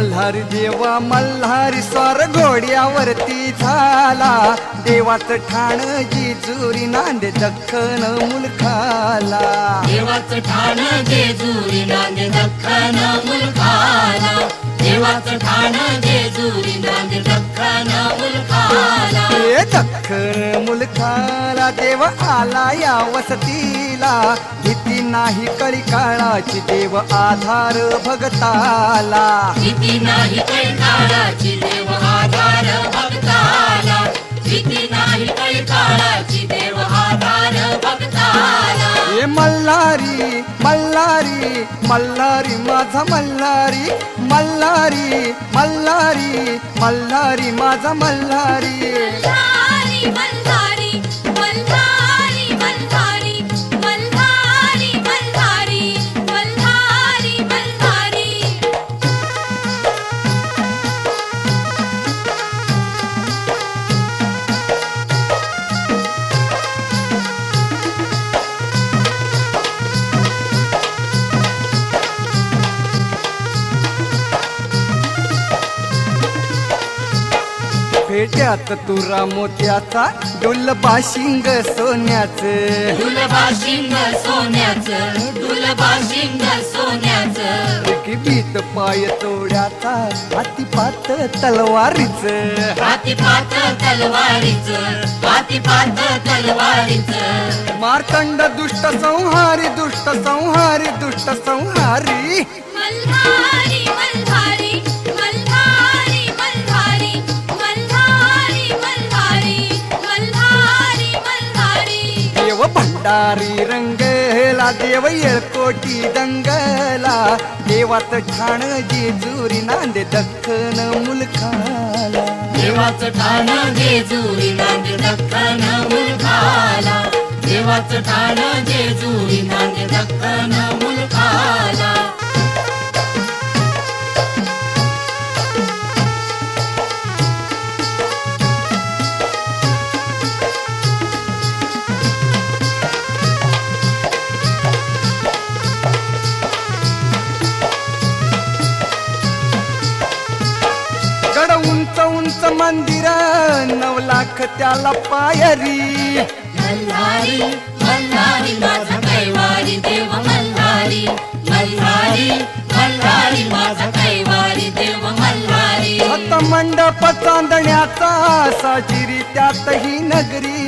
मल्हारी देवा मल्हारी स्वार घोड्यावरती झाला, देवाचं ठाण जेजुरी नांदे दख्खन मुलखाला. देवाचं ठाण जेजुरी नांदे दख्खन मुलखाला. देवाचं ठाण जेजुरी नांदे दख्खन मुलखाला. हे दख्खन मुलखाला देव आला या वसतीला, भीती नाही कळी काळाची देव आधार भगताला. भीती नाही कळी काळाची देव आधार भक्ताला. भीती नाही कळी काळाची देव आधार भक्ताला. हे मल्हारी मल्हारी मल्हारी माझा मल्हारी, मल्हारी मल्हारी मल्हारी माझा मल्हारी. मल्हारी मल्हारी मल्हारी मल्हारी मल्हारी मल्हारी मल्हारी मल्हारी. पेट्यात तुरा मोत्याचा डुलबा शिंग सोन्याचं, डुलबा शिंग सोन्याचं. डुलबा शिंग सोन्याचं. एक बीत पाय तोड्याचा हातीपात तलवारीचं. हातीपात तलवारीचं. हातीपात तलवारीचं. मार्तंड दुष्ट संहारी दुष्ट संहारी दुष्ट संहारी. मल्हारी मल्हारी मल्हारी मल्हारी मल्हारी मल्हारी मल्हारी मल्हारी. देव भंडारी रंगला देव येळकोटी दंगला, देवाचं ठाण जेजुरी नांदे दख्खन मुलखाला. देवाचं ठाण जेजुरी नांदे दख्खन मुलखाला. देवाचं ठाण जेजुरी नांदे दख्खन मुलखाला. गड उंच उंच मंदिर 9 लाख त्याला पायरी. मल्हारी मल्हारी माझा कैवारी देव मल्हारी. मल्हारी मल्हारी माझा कैवारी देव मल्हारी. हत मंडप चांदण्याचा साजिरी त्यातही नगरी.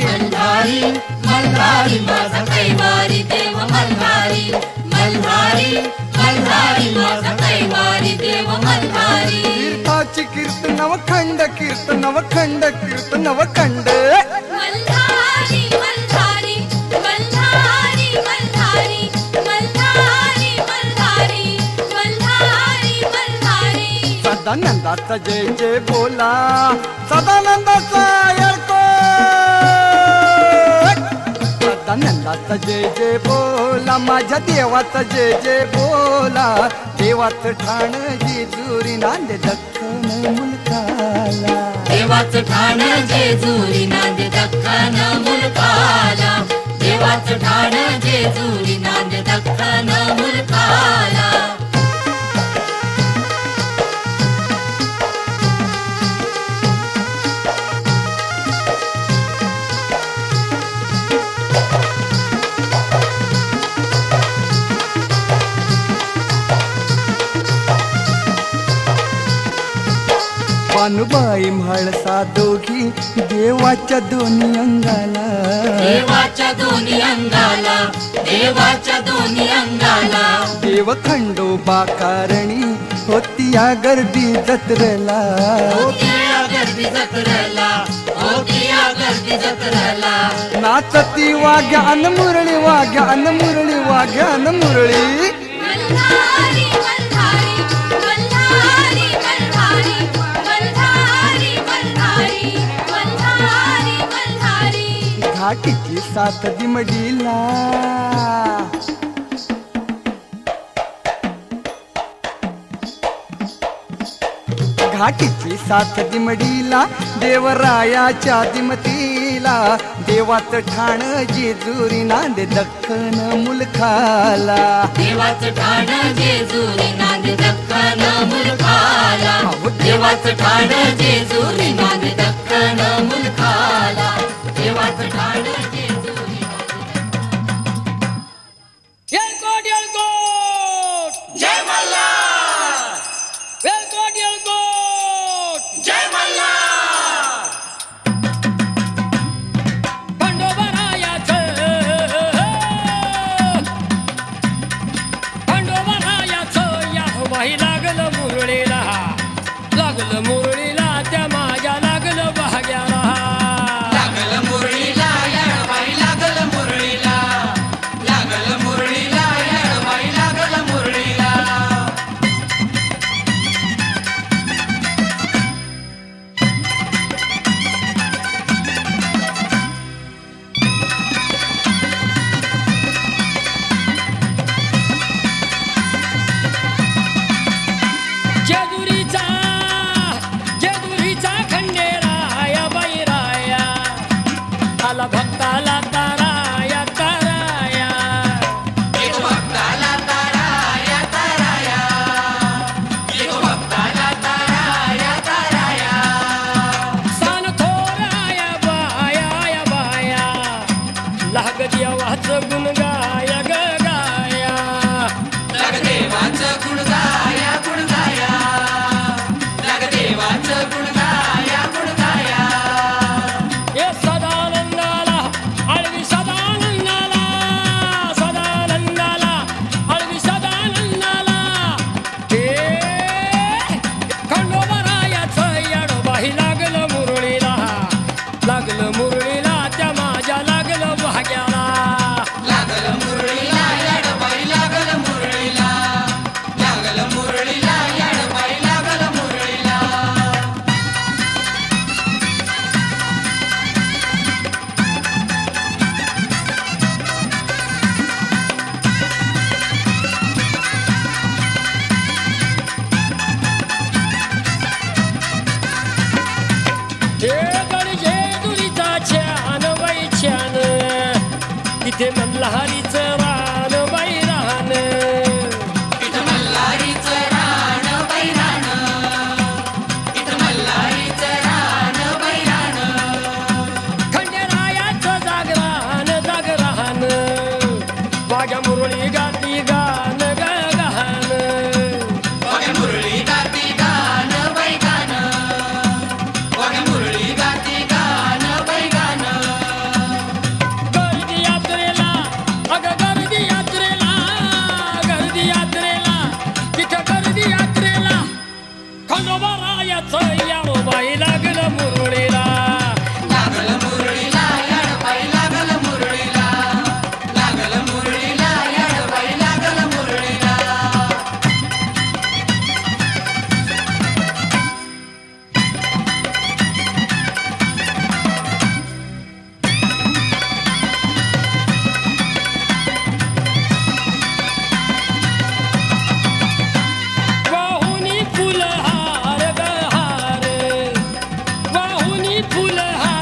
मल्हारी मल्हारी माझा कैवारी देव मल्हारी. मल्हारी मल्हारी माझा कैवारी देव मल्हारी. तीर्थाची कीर्तन नवखंड कीर्तन नवखंड कीर्तन नवखंड. मल्हारी मल्हारी मल्हारी मल्हारी मल्हारी मल्हारी मल्हारी मल्हारी. सदानंदाचा जय जय बोला, सदानंदाचा येळकोट. सदानंदाचा जय जय बोला, माझ्या देवाचा जय जय बोला. देवाचं ठाण जेजुरी नांदे दख्खन मुलखाला. देवाचं ठाण जेजुरी नांदे दख्खन मुलखाला. देवाचं ठाण जेजुरी नांदे दख्खन मुलखाला. पानुबाई म्हाळसा दोघी देवाच्या दोन्ही अंगाला. देवाच्या दोन्ही अंगाला. देवाच्या दोन्ही अंगाला. देव खंडोबा कारणी होती या गर्दी जत्रेला. होती या गर्दी जत्रेला. होती या गर्दी जत्रेला. नाचती वाघ्यान मुरळी वाघ्यान मुरळी वाघ्यान मुरळी. मल्हारी मल्हारी मल्हारी मल्हारी मल्हारी मल्हारी मल्हारी मल्हारी. घाटीची साथ दिमडीला. घाटीची साथ दिमडीला देवरायाच्या दिमतीला देवाचं ठाण जेजुरी नांदे दख्खन मुलखाला देवाचं ठाण जेजुरी नांदे दख्खन मुलखाला देवाचं ठाण जेजुरी नांदे दख्खन मुलखाला देवाचं ठाण जेजुरी येळकोट येळकोट जय मल्हार येळकोट येळकोट जय मल्हार खंडोबारायाचं या बाई लागलं मुरळीला त्या माझ्या लागलं भाग्याला लागल मुरळीला येळबाई लागल मुरळीला लागल मुरळीला येळबाई लागल मुरळीला जेजुरीचा खंडेराया बैराया आला भक्ताला ताराया ताराया एक भक्ताला ताराया ताराया एक भक्ताला ताराया ताराया सान थोराया बाया बाया लाग देवाचं गुण गाया ग गाया लाग देवाचं गुण गाया गुण गाया लाग देवाचं गुण गाया गुण गाया हे सदानंदाला आळवी सदानंदाला सदानंदाला आळवी सदानंदाला हे खंडोबारायाचं येडोबाही लागलं मुरळीला त्या माझ्या लागलं भाग्याला लागल मुरळीला येडबाई लागल मुरळीला लागल मुरळीला येडबाई लागल मुरळीला हे जेजुरीचा छान बाई छान तिथे मल्हारीचं रान बाई रान इथं मल्हारीचं रान बैरान इथं मल्हारीचं रान बैरान खंडेरायाचं जागरान जागरान वाघ्या मुरळी गाती गान ग गान वाघ्या मुरळी गाती गान बै गान वाघ्या मुरळी गाती गान बै गान गर्दी यात्रेला अगं गर्दी यात्रेला तिथं गर्दी यात्रेला खंडोबारायाचं याडोबाई लागलं मुरळीला लागल मुरळीला येडबाई लागल मुरळीला लागल मुरळीला येडबाई लागल मुरळीला वाहुनी फुलहार ग हार वाहुनी फुलहार